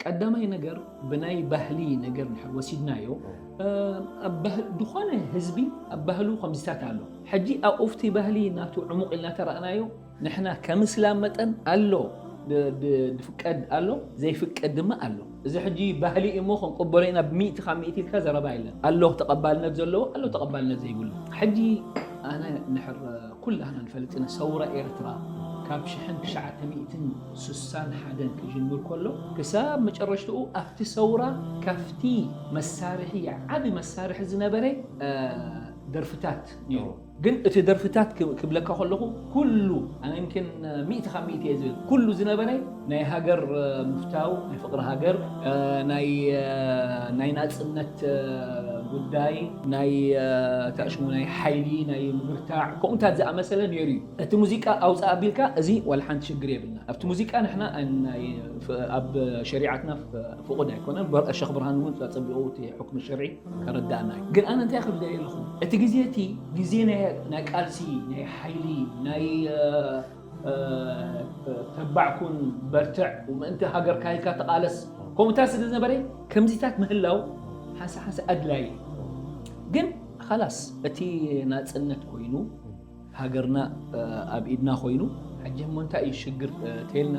ቀዳማይ ነገር ብናይ ባህሊ ነገር ንሕር ወሲድናዮ ድኾነ ህዝቢ ኣብ ባህሉ ከምዝታት ኣሎ ሕጂ ኣብ ኦፍቲ ባህሊ ናቱ ዕሙቕ ኢልና ተረእናዮ ንሕና ከምስላም መጠን ኣሎ ድፍቀድ ኣሎ ዘይፍቀድ ድማ ኣሎ እዚ ሕጂ ባህሊ እሞ ክንቅበሎ ኢና ብ100 ካብ 100 ኢልካ ዘረባ የለን ኣሎ ተቐባልነት ዘለዎ ኣሎ ተቐባልነት ዘይብሉ ሕጂ ኣነ ንሕር ኩላህና ንፈልጥ ኢና ሰውራ ኤርትራ ካብ 1961 ክጅምር ከሎ ክሳብ መጨረሽትኡ ኣብቲ ሰውራ ካፍቲ መሳርሒ ዓቢ መሳርሒ ዝነበረ ደርፍታት ነይሩ ግን እቲ ደርፍታት ክብለካ ከለኹ ኩሉ ኣነ يمكن 100 ካብ 100 ዝብል ኩሉ ዝነበረ ናይ ሃገር ምፍታው ናይ ፍቅሪ ሃገር ናይ ናጽነት ጉዳይ ናይ ተኣሽሙ ናይ ሓይሊ ናይ ምብርታዕ ከምኡታት ዝኣመሰለ ነይሩ እቲ ሙዚቃ ኣውፃ ኣቢልካ እዚ ወላ ሓንቲ ሽግር የብልና ኣብቲ ሙዚቃ ንሕና ኣብ ሸሪዓትና ፍቁድ ኣይኮነን ሸኽ ብርሃን እውን ፀቢቑ እቲ ሕክም ሸርዒ ከረዳእና ግን ኣነ እንታይ ክብል ኣለኹ እቲ ግዜቲ ግዜ ናይ ቃልሲ ናይ ሓይሊ ናይ ተባዕኩን በርትዕ ወምእንቲ ሃገር ካይልካ ተቃለስ ከምኡታት ስለ ዝነበረ ከምዚታት ምህላው ሓንሳ ኣድላይ ግን خلاص እቲ ናጽነት ኮይኑ ሃገርና ኣብ ኢድና ኮይኑ ሕጂ ሞ እንታይ እዩ ሽግር ተልና